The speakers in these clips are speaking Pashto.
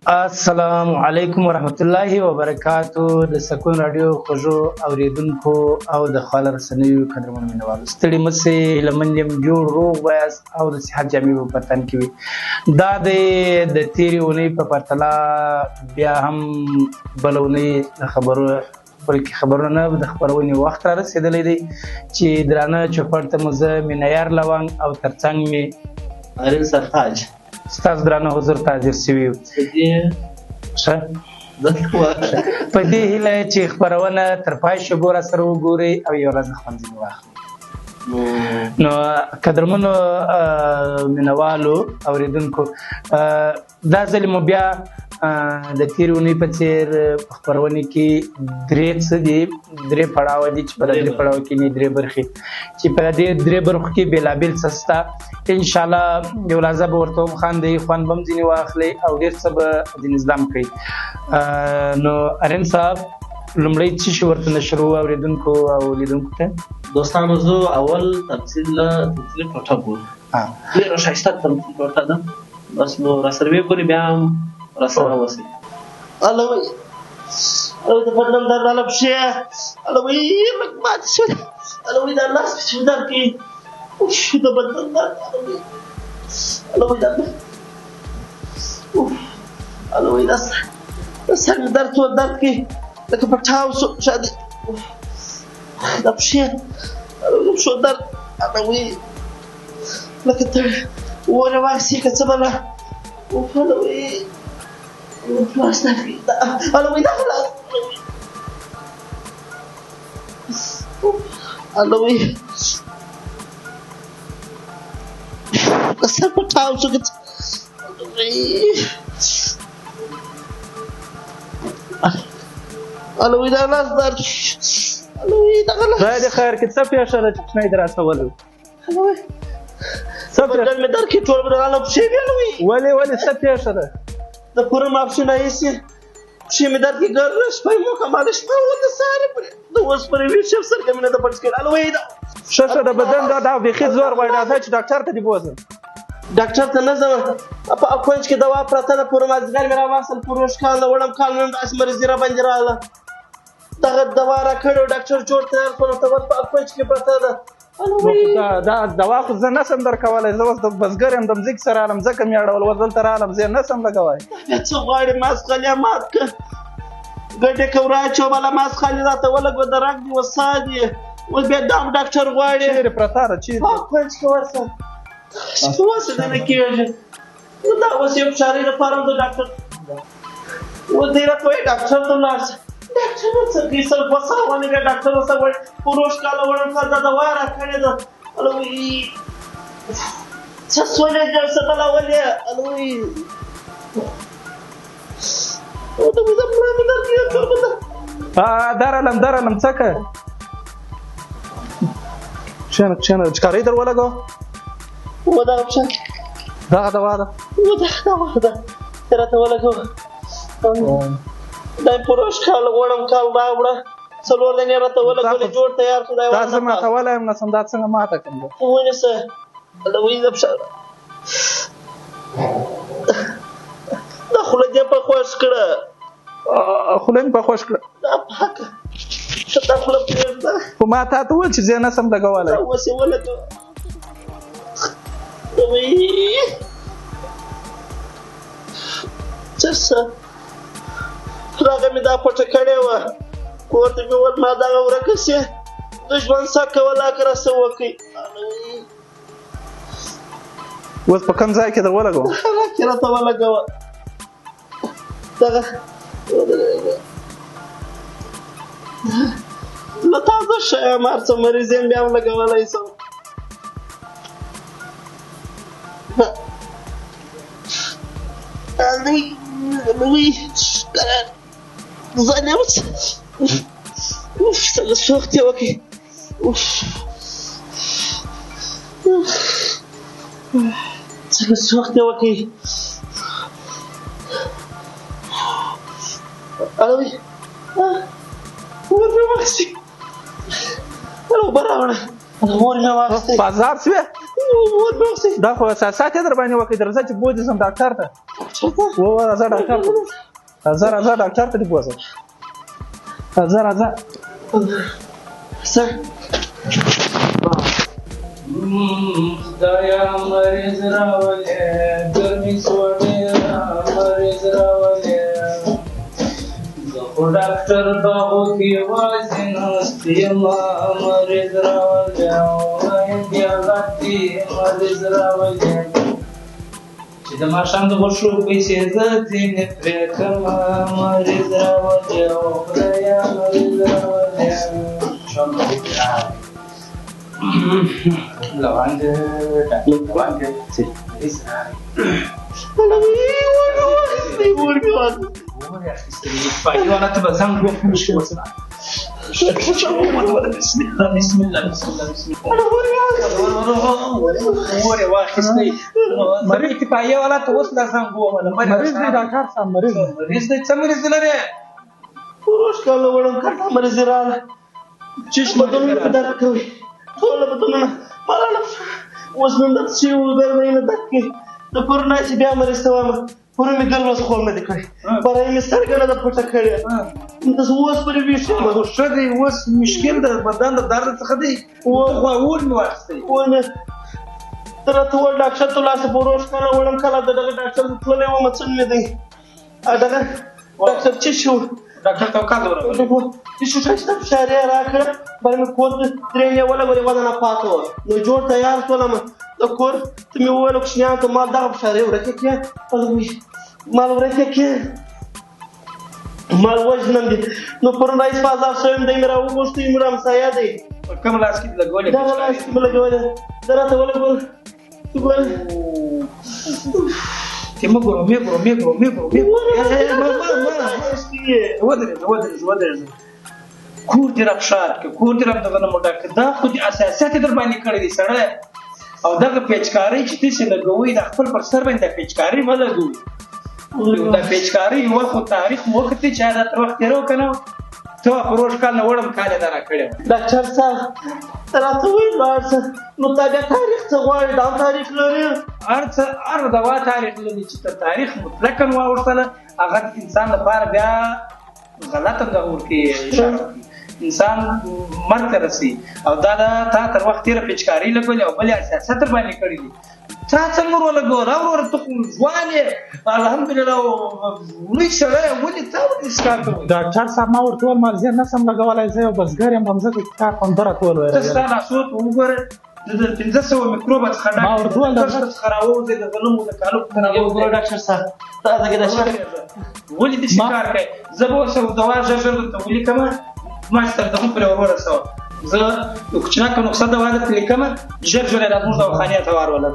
السلام علیکم ورحمت الله وبرکاتو. د سکون رادیو خوږو اوریدونکو او د خپل رسنیو قدرمن مینوالو ستړي مسئ لمن یم جوړ روغ وایاست او د صحت جامې په پرتن کې وي. دا د تیرې اونۍ په پرتله بیا هم بله اونۍ د خبرو بلکې خبرونه نه د خپرونې وخت را رسېدلی دی چې درانه چوپړ ته مو زه مینهیار لونګ او ترڅنګ مې ارین سرتاج ستاسو درانه حضور ته حاضر شوي یو. په دې هیله چې خپرونه تر پای شګو را سره وګورئ او یو ورځ خوند ځینې واخلئ. نو قدرمنو مینوالو اوریدونکو، دا ځل مو بیا د تېرې اونۍ په څېر په خپرونې کې درې پړاوه دي چې په دې پړاو کې درې برخې چې په دې درې برخو کې بېلابېل څه شته. انشاءالله یو لحظه به ورته وخاندئ، خوند به هم ځینې واخلئ او ډېر څه به ځینې زده هم کړئ. نو ارین صاحب لومړی څه شي ورته نشر اوریدونکو او لیدونکو ته؟ دوستانو، زه اول تمثیل ټوټه ګورم، ډېره ښایسته تمثیل ټوټه ده، بس نو راسره وګورئ بیا هم راسره اوسئ. الوی د بدن درد هله پښې، الوی لږ ماتې شوې، الوی دا لاس پسې مې درد کوي، د بدن درد، الوی دا الوی دا سر مې درد کوي لکه په ټاو شو شاید دا پښې، الوی د پښو درد، الوی لکه ته وره واخیستې که څه بله، الوی لاس درد کوي، الوی دا لاس، الوی که سر په ټاو شو که څه، الوی دا لاس درد کوي، الوی دغه لاس. خدای دې خیر کړي. څه پېښه ده چې کوچنی دې راڅولو؟ الوی بدن مې درد کوي، ټول بدن هله پښې مې، الوی ولې څه پېښه ده؟ د پوره ماپښین راهیسې پښې مې درد کوي، ګرده شپه مې مکمله شپه وه د سهارې پورې د اوسپنې ویښ سترګه مې نه ده پټ کړې، الوی دا ښه د بدن دا بیخي زور غواړي، راځه چې ډاکټر ته دې بوځم. ډاکټر ته نه ځم، په اکونج کې دوا پرته ده، پوره مازدیګر مې راواخیستل، پوروش کال نه وړم کال نن داسې مرضي راباندې راغله، دغه دوا راکړې وه ډاکټر جوړ تیار کړو ته ور په اکونج کې پرته ده. دا دوا خو زه نشم درکولی، زه اوس د بزګر یم، د مځکې سره رالم، ځکه مې اړول اوس دلته رالم، زه یې نشم لګولی. بیا څه غواړې؟ ماسخالي مات که ګډې که وراچو بله ماسخالي راته ولګوه، د رګ دې وسا دي، اوس بیا دام ډاکټر غواړې؟ چېرې پرته ده؟ چېرې؟ په اکونج کې ورسه اوسه دې نه کېږي. نو دا اوس یو فشاري لپاره هم د ډاکټر اوس دی راته وایي ډاکټر ته ولاړ شه. ډاکټر څه کوي؟ سل دوه سوه باندې بیا ډاکټر ورته وایي پوروش کاله وړم کال دا دوا راکړې ده، الوی څه سولې جلسه بلولې، الوی د بدن پړه مې درد کوي، ټول بدن درالم څه که کښېنه چکارۍ در ولګوه. دغه پښه دغه دوا ده، دغه دوا ده ته راته ولګوه. دا یې پوروش کال غواړم کال راوړه، څلور دانې راته ولګولې، جوړ تیار شو. دا زه ماتولی یم نسم، دا څنګه ماته کړم؟ ونیسه الوی د پښه دا خوله دې په خوښ کړه، خوله مې په خوښ کړه، دا پاکه ته دا خوله پرېږده. خو ما تا ته وویل چې زه یې نشم لګولی. اوس یې ولګوه، څه شه راغه مې دا پټه کړې وه، کور ته مې وویل ما دغه ورکه سې د ژوند سا کوله که راسه وکړئ. اوس په کوم ځای کې در ولګوم؟ راکې راته ولګوه دغه له تازه شیم، هر څه مریض یم بیا هم لګولی شم. الوی ځان یې وڅه څنګه سوخت یې وکړې، څنګه سوخت یې وکړې، الوی اور مې واخیستې، اوبه راوړه، اور مې واخیستې، بازار شوې، دا خو اساسات یې در باندې وکړي درځه چې بوځې سم ډاکټر ته راځه ډاکټر ته راځه ډاکټر ته دې بوځه راځه خدایا مریض راولې ګرمي سوړې مریض راولې زه خو ډاکټر باغو کې یوازې ناست یم مریض راولې وایم بیا غټې مریض راولې چې د ماښام د غوښو پیسې زه ځینې پرې کړم مریض راولې خدایا مریض راولې Lavande, sí. ټول بدنونه مالاله اوس نن د چې وګرځي نه دکې د پرونه چې بیا مرسته وامه پرې مې ګل وس خول نه دی کړی پرې مې سترګې د پټه کړې د اوس پرې ویښه خو شدي اوس مشکل د بدن د درد څخه دی او غوول مې واخستې ونه تر ته ول ډاکټر ته لاس پروش کړه ولم کله دغه ډاکټر ټولې و مڅن مې دی دغه ډاکټر چې شو ډاکټر ته وکړه چې شو چې شاریا راکړه باندې کور درې نه ولا غوړي ودانه پاتو نو جوړ تیار کولم د کور ته مې وویل کوښنیان ته مال دغه شاریا ورکه کې مال ورکه کې مال وژنم دي نو پر رئیس بازار شوم دی میرا وګورستې میرا مسایا دی کوم لاس کې لګولې دا لاس کې لګولې درته ولګول ګول تیمه ګورو مې ودرې کور دې رخصات کې کور دې رم دغه موټا کې دا خو دې اساسات در باندې کړې دي سره او دغه پیچکاری چې تاسو لګوي د خپل پر سر باندې پیچکاری ولګوي دا پیچکاری یو خو تاریخ وخت چې دا تر وخت یې کنه ته پروش کال نه وړم کال نه را کړم ډاکټر صاحب تراته وی لارڅ نو تابع تاریخ څه غواړي دا تاریخ لري ار دوا تاریخ لري چې تاریخ مطلقاً واورسله هغه انسان لپاره بیا غلطه دغور کې انسان مرګ رسي او دا تا تر وخت تیر پیچکاری لګول او بل سیاست باندې کړی دي تا څنګه ورلګو راور ته ځوانه الحمدلله ولې سره ولې تا ولې سکار کوي ډاکټر صاحب ما ورته ول مالزه نه سم لګولای زه یو بسګر یم همزه کې کار کوندره کول وای تاسو نه صوت وګوره د 1500 میکروبات خډا ما ورته ول ډاکټر خراو د غلمو د کالو کنه وګوره ډاکټر صاحب تاسو کې دا شکر ولې د شکار کوي زبو سو دوا ژر ته ولې کما ما ستاسو ته په اوره سو زه یو کوچنه کوم نقصان دوا د کلیکما ژر راځم د خانیا ته وارول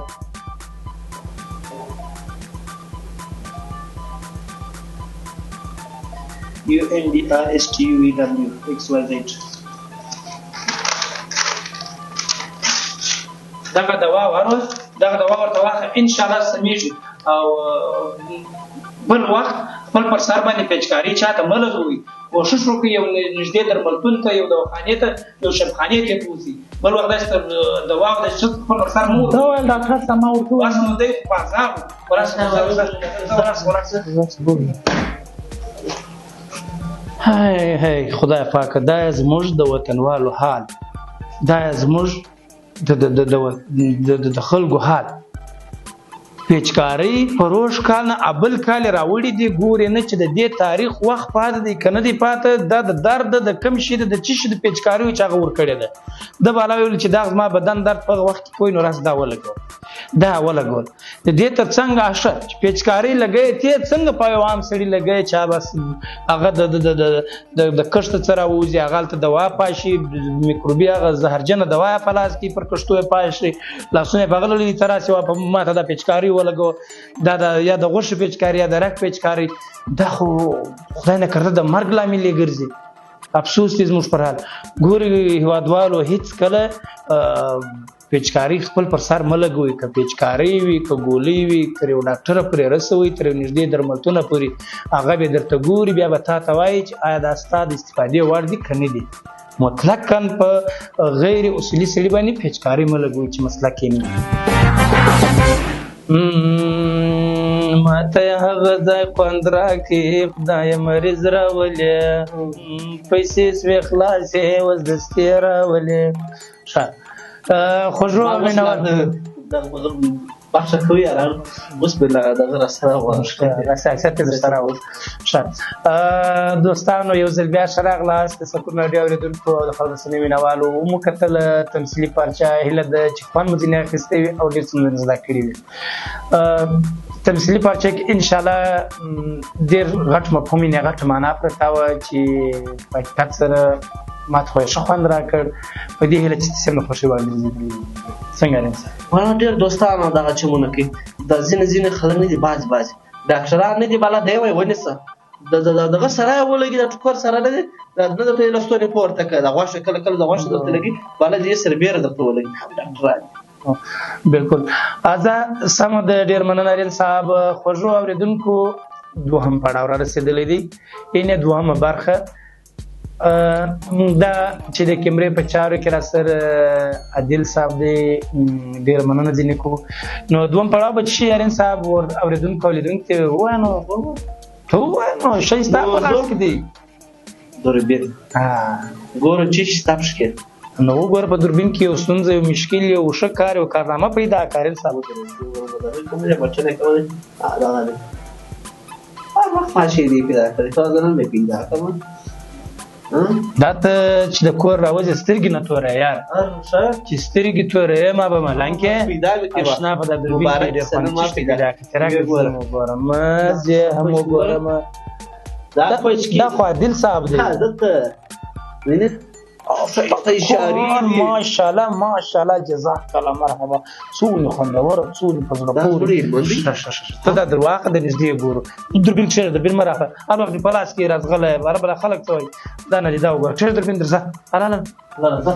UNDRSTUVWXYZ دغه دوا ورته واخه ان شاء الله سمېږي او بل وخت خپل پر سر باندې پیچکاری چاته ملګوي کوشش وکړئ یو نږدې درملتون ته یو دواخانې ته یو شفاخانې ته توسي بل وخت داسې دوا د شت خپل پر سر مو دا ول ډاکټر صاحب ما ورته واسه نو دی بازار هاي خدای پاک دا زموږ د وطنوالو حال دا زموږ د خلکو حال پیچکاری پروش کال نه ابل کال راوړي دي ګوري نه چې د دې تاریخ وخت پات دی کنه دی پات د درد د کم شي د چی شي د پیچکاری چې هغه ور کړی ده د بالا ویل چې دا ما بدن درد په وخت کوی نو راس دا ولګو د دې تر څنګه اشه پیچکاری لګي ته څنګه په عام سړي لګي چا بس هغه د کشت سره وځي هغه ته دوا پاشي میکروبي هغه زهرجن دوا په لاس کې پر کشتو پاشي لاسونه په غلولې تر سیوا په ماته د پیچکاری ولګو دا یا د غوښ پیچکاری یا د رک پیچکاری دا خو خدای نه کړه د مرګ لامل ګرځي افسوس دې زموږ پر حال ګوري هوادوالو هیڅ کله پیچکاری خپل پر سر ملګوي ک پیچکاری وي ک ګولۍ وي کړي ډاکټر پرې رسوي تر نږدې درملتون پورې هغه به درته ګوري بیا به تا ته وایي چې آیا دا ستاسو استفادې وړ دي کنه دي مطلقاً په غیر اصولي سړي باندې پیچکاري مه لګوئ چې مسلک یې نه ماته یې هغه ځای خوند راکړي خدایه مریض راولې پیسې سوې خلاصې اوس دستې راولې ښه خوږو مینوال بخښه کوي یاران اوس به دغه راسره اکثر کې درسره و دوستانو یو ځل بیا ښه راغلاست د سکون راډیو اورېدونکو او د خلکو رسنیو مینوالو ومو کتل تمثیلي پارچه هیله ده چې خوند مو ځینې اخیستی وي او ډېر څه مو زده کړي وي تمثیلي پارچه کې انشاءالله ډېر غټ مفهوم یې غټه معنا پرته وه چې په حقیقت سره ماته خو یې ښه خوند راکړ په دې هیله چې تاسې هم د خوښۍ وړ ګرځېدلي څنګه انسان ما ډېر دوستان او دغه چمونه کوي دا ځینې خلک نه دي باز ډاکټران نه دي بالا دی وایي ونیسه دغه سره یې ولګي د ټوکر سره نه دی نه درته یې لستونې پورته کړه د غوښې کله د غوښې درته لګي بالا دې سره بیره درته ولګي ډاکټران بالکل ازه سمه د ډېر مننه رین صاحب خوږو اورېدونکو دوهم پړاو را رسېدلی دی یعنې دوهمه برخه دا چې د کیمرې په چارو کې را سره عادل صاحب دی ډېر مننه ځینې کوو نو دوهم پړاو به څه شي ارین صاحب اورېدونکو او لیدونکو ته ووایه نو ته ووایه نو شی ستا په لاس کې دی دوربین ګوره چې ستا پښې کې نو وګوره په دوربین کې یو ستونزه یو مشکل یو ښه کار یو کارنامه پیدا کړه ارین صاحب کومه بچنه کوي دا نه هر وخت ماشي دی پیدا کړی تاسو نه مې پیدا کوم دا ته چې د کور راوځي سترګې نه توره یار چې سترګې توره ما به ملنګ کې اشنا په د دوربین کې ډېر خوند چشتې پیدا کړي راږه وګورم زه هم وګورم دا خو عادل صاحب دی وینې ماشاءالله جزاک الله مرحبا څونه خوندور څونه په زړه پورې ته دا درواغه د نږدې ګورو دوربین چېرې دوربین مه راښه هر وخت دې په لاس کې راځغلی بله بله خلک څه وایي دا نه دي دا وګوره چېرې دوربین درځه راځه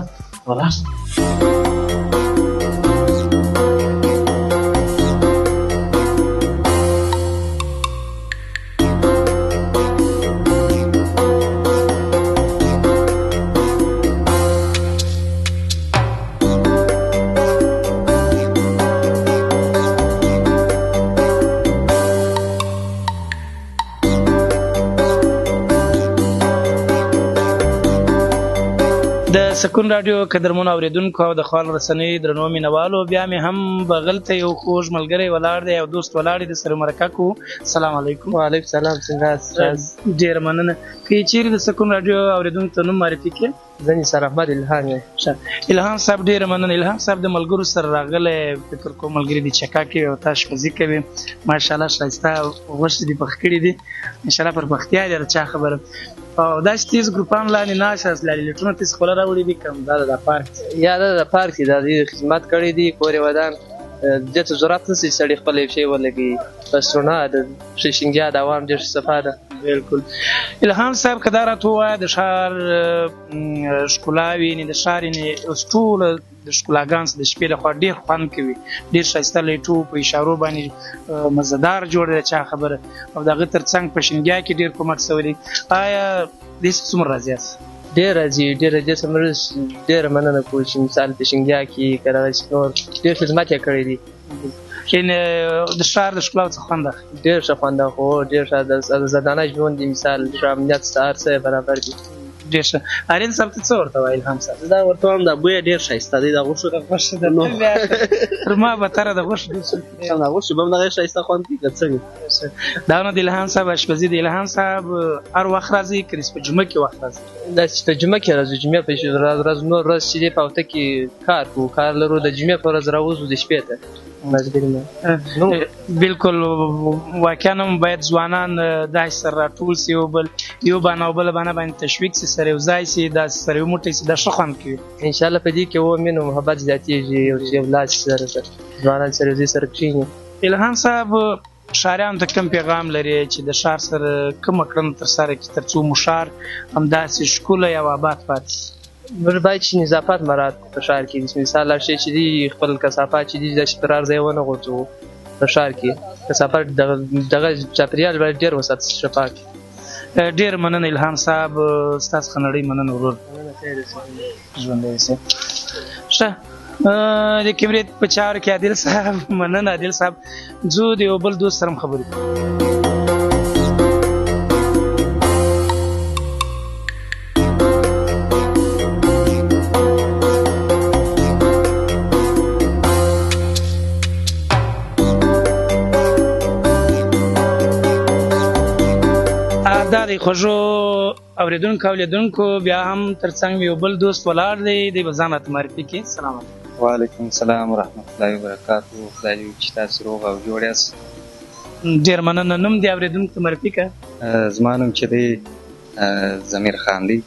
سکون رادیو قدرمنو اوریدونکو او د خپل رسنۍ درنو مینوالو بیا مې هم بغل ته یو خوږ ملګری ولاړ دی او دوست ولاړ دی سره مرکه کو السلام علیکم وعلیکم السلام څنګه ډیر مننه کې چیرې د سکون رادیو اوریدونکو ته نوم معرفي کړئ زه نثار احمد الهام یم الهام صاحب ډیر مننه الهام صاحب د ملګرو سره راغلی فکر کوم ملګري دي چکا کوي او تاشپزي کوي ماشاءالله ښایسته غوښې دي پخ کړي دي انشاءالله پر پختیا دی چا خبره او داسې تیز ګروپان لاندې ناست یاست لیټونه تیز خپله راوړي دي کوم دا د پارک یا دا د پارک دی دا خدمت کړی دي کورې ودان دې ته ضرورت نشي سړی خپل یو شی ولګي پسونه د شینګیا د عوام ډېر استفاده بالکل الهام صاحب که دا راته ووایه د ښار ښکلاوې د ښار ټول د ښکلاګانو د شپې لخوا ډېر خوند کوي ډېر ښایسته لیټو په اشارو باندې مزهدار جوړ دی چا خبره او د هغه تر څنګ په شینګیا کې ډېر کومک شوی دی آیا دې څومره راضي یاست ډېر راځي ډېر ډېره مننه کوو چې مثال په شینګیا کې که دغسې نور ډېر خدمت یې کړی دي یعنې د ښار د ښکلاو څخه خوند اخلي ډېر ښه خوند اخلو ډېر ښه د زدانه ژوند دی مثال ښه امنیت شته هر څه برابر دي ډېر ښه ارین صاحب ته څه ورته وایي الهام صاحب دا ورته وایم دا بوی ډېر ښایسته دی د غوښو تر ما بتره د غوښو د غوښې به هم دغه ښایسته خوند کوي که څنګه دا نو د الهام صاحب اشپزي د الهام صاحب هر وخت راځي که په جمعه کې وخت راځي داسې په جمعه کې راځو جمعه په ورځ نور ورځ چې دی په هفته کې کار کوو کار لرو د جمعې په ورځ راوځو د شپې ته بالکل واقعا هم باید ځوانان داسې سره راټول سي یو بانه او بله بانه باندې تشویق سي سره یو ځای سي داسې سره یو موټی سي دا ښه خوند کوي انشاءالله په دې کې مینه او محبت زیاتېږي یو اولاد سره ځوانان سره یو ځای سره کښېني الهام صاحب ښاریانو ته کوم پیغام لري چې د ښار سره کومه کړنه ترسره کړي تر څو مو ښار همداسې ښکلی او آباد پاتې شي موږ باید چې نظافت مراعات کړو په ښار کې مثال هر شی چې دي خپل کثافات چې دي داسې پر هر ځای ونه غورځوو په ښار کې کثافات دغه چاپېریال باید ډېر وساتل شي پاک ډېر مننه الهام صاحب ستاسو ښه نړۍ مننه ورور ژوندی اوسئ ښه د کبریت په چارو کې عادل صاحب مننه عادل صاحب ځو د یو بل دوست سره هم خبرې کوو دا د خوږو اورېدونکو او لیدونکو بیا هم ترڅنګ یو بل دوست ولاړ دی دی به ځان راته معرفي کړي سلام علیکم وعلیکم السلام ورحمت الله وبرکاتو خدای دې وکړي چې تاسو روغ او جوړ یاست ډېر مننه نوم دې اورېدونکو ته معرفي کړه زما نوم چې دی ضمیر خان دی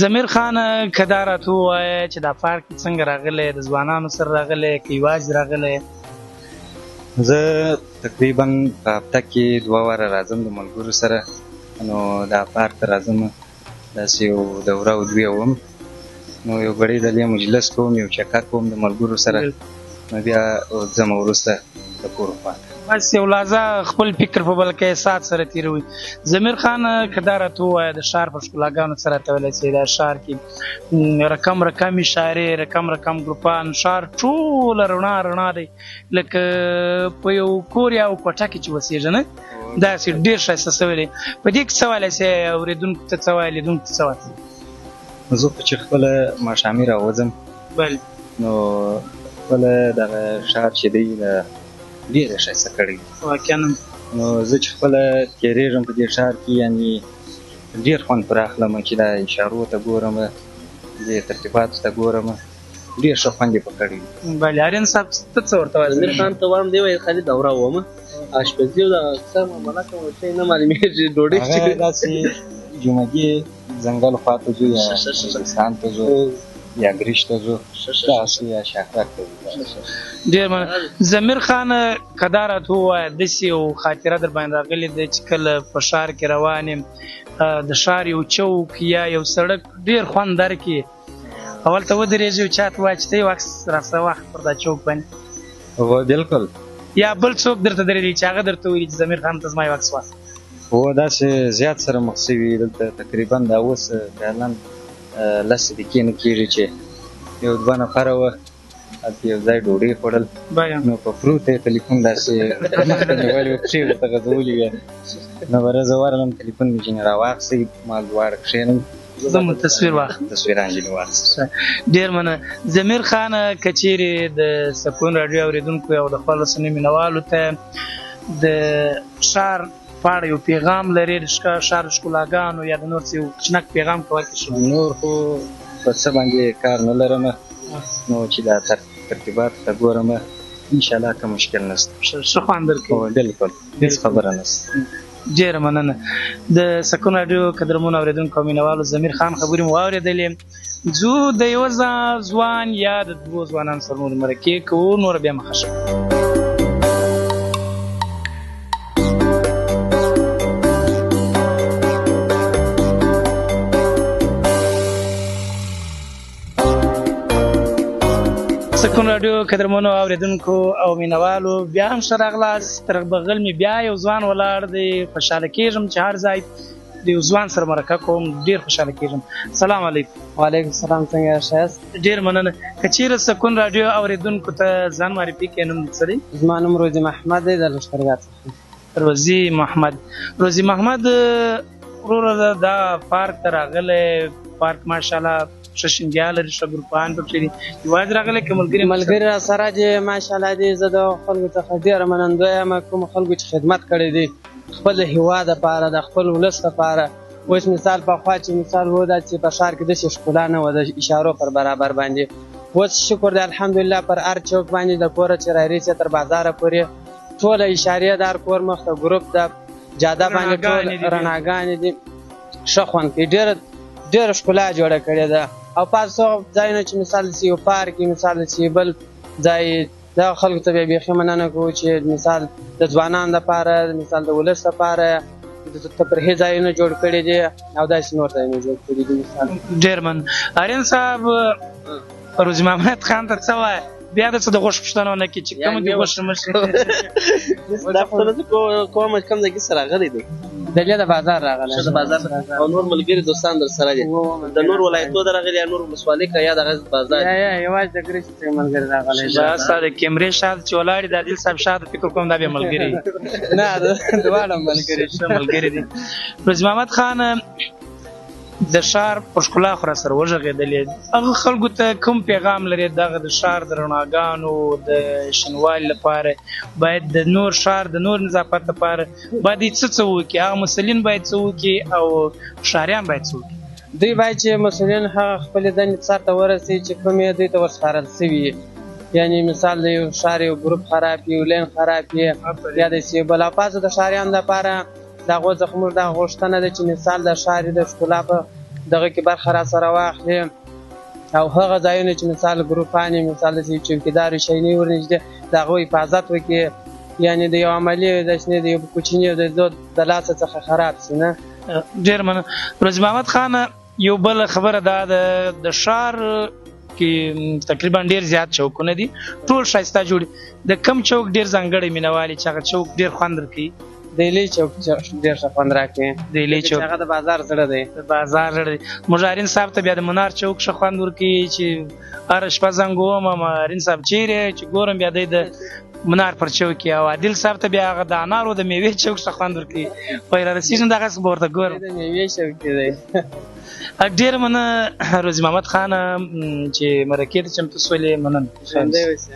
ضمیر خان که دا راته ووایه چې دا پارک څنګه راغلی د ځوانانو سره راغلی که یوازې راغلی زه تقریبا په هفته کې 2 واره راځم د ملګرو سره نو دا پارک ته راځم داسې یو دوره او 2 وم نو یو غړی دلې مجلس کوم یو چکر کوم د ملګرو سره نو بیا ځم وروسته د کور خواته بس یو لحظه خپل فکر په بل کې سات سره تیروي ضمیر خان که دا راته ووایه د ښار په ښکلاګانو څه راته ویلی شي دا ښار کې رقم اشارې رقم ګروپان ښار ټوله رڼا رڼا دی لکه په یو کور یا کوټه کې چې اوسېږي نه داسې ډېر ښایسته سوی دی په دې کې څه ویلی شي اورېدونکو ته څه وایي لیدونکو ته څه وایي زه خو چې خپله ماښامي راوځم بله نو خپله دغه ښار چې دی ډېره ښایسته کړی واقعا نو زه چې خپله تېرېږم په دې ښار کې یعنې ډېر خوند پر اخلم چې دا اشارو ته ګورم دې ترتیباتو ته ګورم ډېر ښه خوند یې په کړی بله آرین صاحب ته څه ورته وایې ضمیر خان ته وایم دی وایي خالي دوره ومه اشپزي او دغه څه معامله کوم شی نه معلومېږي ډوډۍ هغه داسې جمعګي ځنګل خوا ته ځو یا افغانستان ته ځو یا ګریش ته ځو داسې یا شهرک ته ځو ډېر مننه ضمیر خان که دا راته ووایه داسې یو خاطره در باندې راغلې ده چې کله په ښار کې روان یم د ښار یو چوک یا یو سړک ډېر خوند درکړي اول ته ودرېږي او چا ته وایي چې ته یو عکس راسه واخله پر دا چوک باندې هو بلکل یا بل څوک درته درېږي چې هغه درته ویلي چې ضمیر خان ته زما یو عکس واخله هو داسې زیات سره مخ شوي دلته تقریبا دا اوس فعلا 10 دقیقې نه کېږي چې یو 2 نفره وه هلته یو ځای ډوډۍ خوړل نو په پروت یې تلیفون داسې مخته نیولې وه پښې ورته غځولې وې نو بره زه ورغلم تلیفون مې ځینې راواخیستی ما دواړه کښېنم زه مو تصویر واخلم تصویران ځینې واخیست ډېر مننه ضمیر خان که چیرې د سکون راډیو اورېدونکو او د خپل رسنیو مینوالو ته د ښار په اړه یو پیغام لري د ښار ښکلاګانو یا د نور څه یو کوچنک پیغام که ورکړې شي نور خو په څه باندې کار نه لرم نو چې دا ترتیباتو ته ګورم انشاءالله که مشکل نشته ښه خوند درکوي بلکل هېڅ خبره نشته ډېره مننه د سکون راډیو قدرمنو اورېدونکو او مینوالو ضمیر خان خبرې مو واورېدلې ځو د یوه ځوان یا د 2 ځوانانو سره نور مرکې کوو نوره بیا مخه شو سکون راډیو قدرمنو اورېدونکو او مینوالو بیا هم ښه راغلاست تر بغل مې بیا یو ځوان ولاړ دی خوشحاله کېږم چې هر ځای د یو ځوان سره مرکه کوم ډېر خوشحاله کېږم سلام علیکم وعلیکم السلام څنګه یاست ډېر مننه که چیرې سکون راډیو اورېدونکو ته ځان معرفي کړې نوم څه دی زما نوم روزي محمد دی د لښکرګاه څخه روزي محمد وروره دا پارک ته راغلی پارک ماشاءالله ښه شینګیا لري ښه ګروپان پکښې دي یوازې راغلی که ملګري را سره چې ماشاءالله دي زه د خلکو څخه ډېره منندوی یم کومو خلکو چې خدمت کړی دی خپل هېواد دپاره د خپل ولس دپاره اوس مثال پخوا چې مثال و دا چې په ښار کې داسې ښکلا نه وه د اشارو پر برابر باندې اوس شکر دی الحمدلله پر هر چوک باندې د کوره چې راریسې تر بازاره پورې ټوله اشارې د هر کور مخ ته ګروپ د جاده باندې ټول رڼاګانې دي ښه خوند کوي ډېره ښکلا جوړه کړې ده او پاس ځایونه چې مثال داسې یو پارک مثال داسې بل ځای دغه خلکو ته بیا بیخي مننه کوو چې مثال د ځوانانو دپاره مثال د ولس دپاره د تفریحي ځایونه جوړ کړي دي او داسې نور ځایونه جوړ کړي دي مثال ډېر من آرین صاحب روزي محمد خان ته څه وایه بیا د څه د غوښې پوښتنه ونه کړي چې کوم دي غوښې مشي دا پوښتنه زه کوم کوم ځای کې سره راغلی دی دلې د بازار راغلی د بازار او نور ملګري دوستان در سره دي د نور ولایتونو درغلي یا نور ولسوالۍ که یا دغه بازار یا یوازې د ګریش څخه ملګري راغلی دا ستا د کیمرې شاته چې ولاړ دي د عادل صاحب شاته فکر کوم دا بیا ملګري نه دواړه ملګري ښه ملګري دي روزي محمد خان د ښار په ښکلا خو را سره وغږېدلې هغه خلکو ته کوم پیغام لري دغه د ښار د رڼاګانو د شنوالي لپاره باید د نور ښار د نور نظافت لپاره باید څه وکړي هغه مسؤلین باید څه وکړي او ښاریان باید څه وکړي دوی باید چې مسؤلین هغه خپلې دندې سر ته ورسوي چې کوم یې دوی ته وسپارل سوي یعنې مثال د یو ښار یو ګروپ خراب وي یو لین خراب وي یا داسې بلاپازو د ښاریانو لپاره د هغو څخه موږ دا غوښتنه ده چې مثال د ښار د ښکلا په دغه کې برخه را سره واخلي او هغه ځایونه چې مثال ګروپان یې مثال داسې چوکیدار شینې ورنږدې د هغو حفاظت وکړي یعنې د یو عملي داسې د یو کوچني د لاسه څخه خراب شي نه ډېر مننه روزي محمد خان یو بل خبره دا د ښار کې تقریبا ډېر زیات چوکونه دي ټول ښایسته جوړي د کم چوک ډېر ځانګړی مینوالي چې هغه چوک ډېر خوند ورکوي دیلی چوک ډېر ښه خوند راکوي دیلی چوک هغه د بازار زړه دی د بازار زړه دی مجارین صاحب ته بیا د منار چوک ښه خوند ورکوي چې هره شپه زنګ ووهم مارین صاحب چیرې چې ګورم بیا دی د منار پر چوک کې او عادل صاحب ته بیا هغه د انارو د میوې چوک ښه خوند ورکوي خو یې رارسېږم دغسې به ورته ګورم د میوې چوک کې دی ډېره مننه روزي محمد خان چې مرکې ته چمتو سولې مننه ژوندی اوسې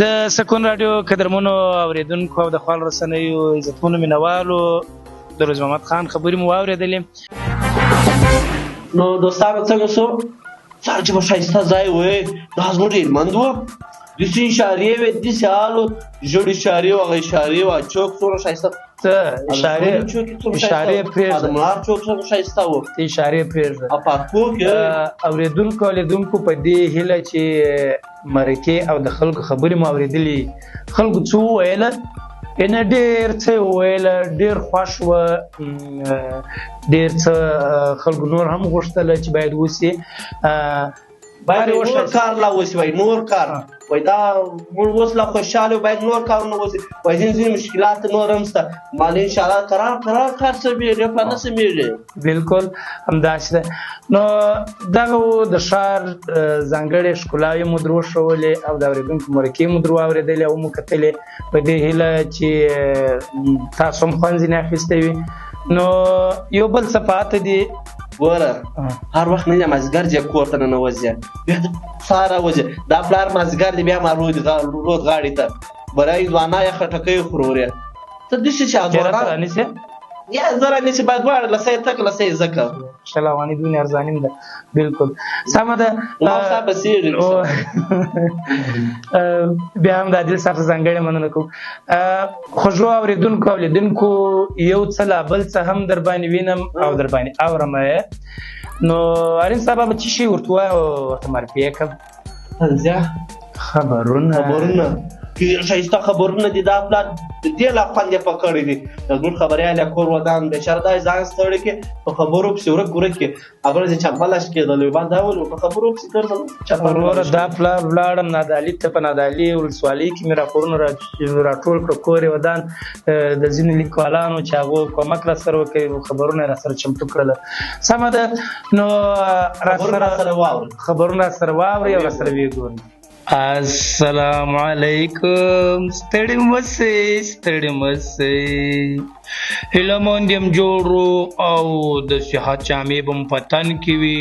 د سکون راډیو قدرمنو اورېدونکو او د خپل رسنیو عزتمنو مینوالو د روزي محمد خان خبرې مو واورېدلې نو دوستانو څنګه شو څنګه چې به ښایسته ځای وی دا زموږ هلمند و داسې اشارې وې داسې حال و ژړ اشارې و هغه اشارې و چوک څومره ښایسته اشارې پرېږده ملار چوک څومره ښایسته و اشارې پرېږده او پارکوک اورېدونکو او لیدونکو په دې هیله چې مرکې او د خلکو خبرې مو اورېدلې خلکو څه وویله نه ډېر څه وویله ډېر خوښ وه ډېر څه خلکو نور هم غوښتله چې باید وسي باید نور کار لا وسي وای نور کار وای دا موږ اوس لا خوشحاله باید نور کارونه وسي وای ځینې مشکلات نور هم شته مالې انشاءالله قرار کار سمېږي په نه سمېږي بالکل همداسې ده نو دغه د ښار ځانګړې ښکلاوې مو در وښولې او د اورېدونکو مرکې مو در واورېدلې او مو کتلې په دې هیله چې تاسو هم خوند ځینې اخیستی وي نو یو بل څه پاته دي ګوره هر وخت نه مازدیګر چې کور ته ننوځې بیا د سهار راوځې دا پلار مازدیګر دی بیا ما رود غاړې ته برای ځوانه یې خټکۍ خورورې ته داسې چې یا زه رانیسي باید دواړه لسه یې تک لسه یې ځکه شل افغاني دونې ارزاني ده بالکل سمه ده بیا هم د عادل صاحب څخه ځانګړې مننه کوم خوږو اورېدونکو او لیدونکو یو څه لا بل څه هم در باندې وینم او در باندې اورم نو اړین صاحب به څه شي ورته ووایه او ورته معرفي یې کړم خبرونه ښایسته خبرونه دي دا پلار د دې لا خوند یې پکړی دي زموږ خبریال یا کور ودان بېچاره دا ځان ستړی کړي په خبرو پسې ورک کړي هغه چې چمپلاش کېدلی باید دا ولو په خبرو پسې ګرځم وروره دا پلار ولاړم نادعلي ته په نادعلي ولسوالۍ کې مې راپورونه راټول کړه کور یې ودان د ځینو لیکوالانو چې هغو کومک را سره وکړي خبرونه یې را سره چمتو کړله سمه ده نو خبرونه را سره واورئ او را سره ویې ګورئ السلام علیکم ستړي مسئ هیله‌مند یم جوړو او د صحت جامې به مو په تن کې وي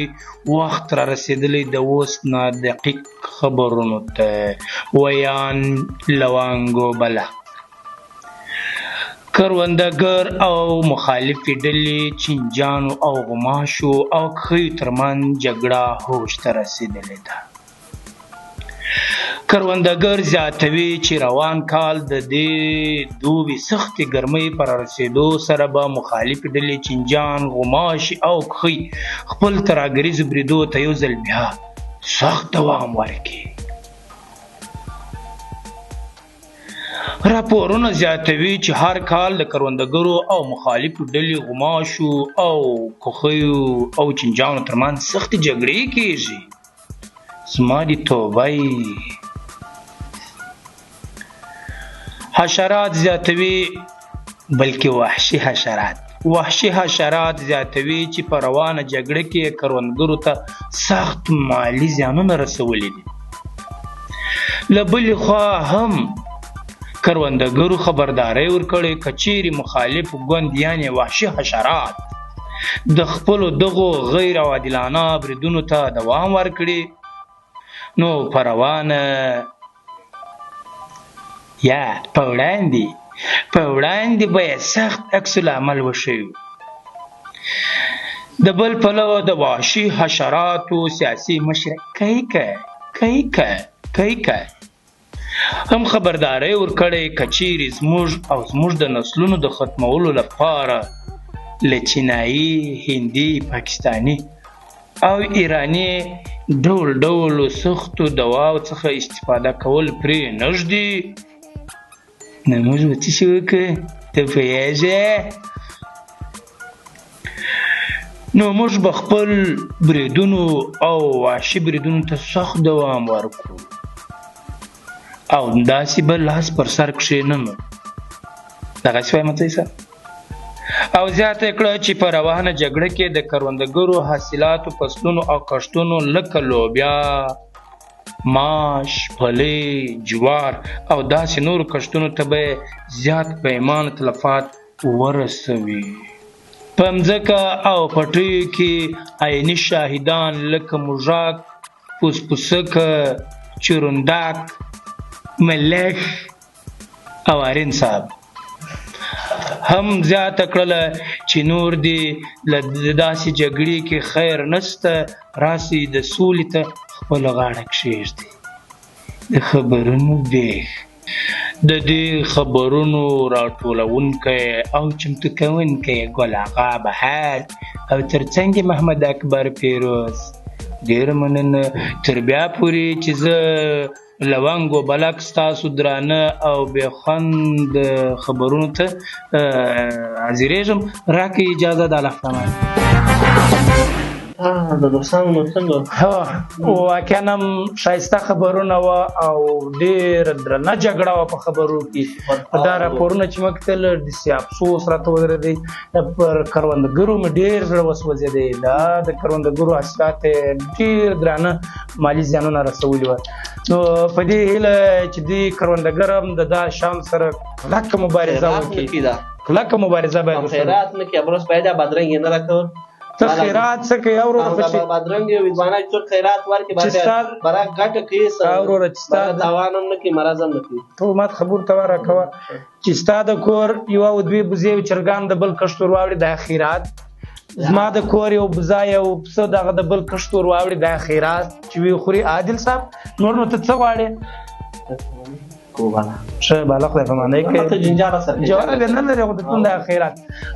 وخت را رسېدلی د اوس نه دقیق خبرونو ته ویان لوانګو بله کروندګر او مخالفې ډلې چینجانو او غوماشو او کښیو ترمنځ جګړه هوش ته رسېدلې ده کروندګر زیاتوي چې روان کال د دې دوبي سختې ګرمۍ پر رسېدو سره به مخالفې ډلې چینجان غوماشي او کښی خپل ترهګریزو بریدو ته یو ځل بیا سخت دوام ورکړي راپورونه زیاتوي چې هر کال د کروندګرو او مخالفو ډلې غوماشو او کښیو او چینجانو ترمنځ سختې جګړې کېږي زما دې توبه حشرات زیاتوي بلکې وحشي حشرات. وحشي حشرات زیاتوي چې په روانه جګړه کې کروندګرو ته سخت مالي زیانونه رسولي دي. له بلې خوا هم کروندګرو خبرداری ورکړې که چیرې مخالف ګوند یعنې وحشي حشرات د خپلو دغو غیر عادلانه بریدونو ته دوام ورکړي نو په روانه یا په وړاندې به یې سخت عکس العمل وښیو. د بل پلوه د وحشي حشراتو سیاسي مشر کیکه هم خبرداری ورکړی که چیرې زموږ د نسلونو د ختمولو لپاره له چینایي، هندي، پاکستاني او ایراني ډول سختو دواو څخه استفاده کول پرې نږدي نو موږ به څه شي وکړو ته پوهېږې؟ نو موږ به خپل بریدونو او وحشي بریدونو ته سخت دوام ورکړو او داسې به لاس پر سر کښېننو. دغسې وایم څه سر او زیاته کړه چې په روانه جګړه کې د کروندګرو حاصلاتو فصلونو او کښتونو لکه لوبیا، ماش، پلي، جوار او داسې نورو کښتونو ته به زیات پیمانه تلفات ورسوي. په مځکه او پټیو کې عیني شاهدان لکه موږک، پوسپوسکه، چروندک، ملخ او آرین صاحب هم زیاته کړله چې نور دې له داسې جګړې کې خیر نشته، راسي د سولې ته خپله غاړه کښېږدي. د خبرونو بیخ د دې خبرونو راټولونکی او چمتو کوونکی ګل آغا بهار او ترڅنګ محمد اکبر پیروز. ډېره مننه تر بیا پورې چې زه لونګ و بلک ستاسو درانه او بې خوند خبرونو ته حاضرېږم. راکړئ اجازه د الله په امان. د دوستانو نو څنګه؟ واقعا هم ښایسته خبرونه وه او ډېره درنه جګړه وه په خبرو کې. دا راپورونه چې مې کتل داسې افسوس راته ودرېدی. پر کروندګرو مې ډېر زړه وسوځېدی. دا د کروندګرو حاصلات ډېر درانه مالي زیانونه رسولي وه. نو په دې هیله چې دې کروندګر هم د دا شان سره کلکه مبارزه وکړي. کلکه مبارزه باید وکړي. خیرات نه کړي ابروس باید بادرنګ یې نه راکول. ته خیرات څه کوې وروره؟ بادرنګ یې ویدوانه څوک خیرات ورکړي برا ګټه کوي وروره چې ستا تاوان هم نه کوي مرض هم نه کوي. ته ماته خبرو ته ورکوه چې ستا د کور یوه او دوې بوزې او چرګان د بل کښت ور واوړي دا خیرات. زما د کور یو بوزه یو پسه دغه د بل کښت ور واوړي دا خیرات چې وی خوري. عادل صاحب نور نو ته څه غواړې؟ ښه بالا خدای په معنی کې جواب یې نه لري خو د کوم د خیرات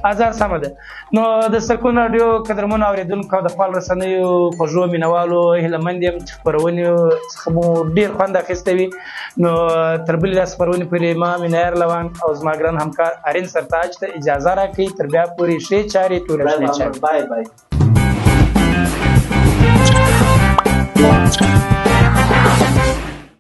ازار سمه ده. نو د سرکون راډیو قدرمنو اورېدونکو د خپل رسنیو خوږو مینوالو هیلهمند یم چې خپرونې څخه مو ډېر خوند اخیستی وي. نو تر بلې دا خپرونې پورې ما مینایر لونګ او زما ګران همکار آرین سرتاج ته اجازه راکوي. تر بیا پورې ښې چارې ټولې ښې چارې.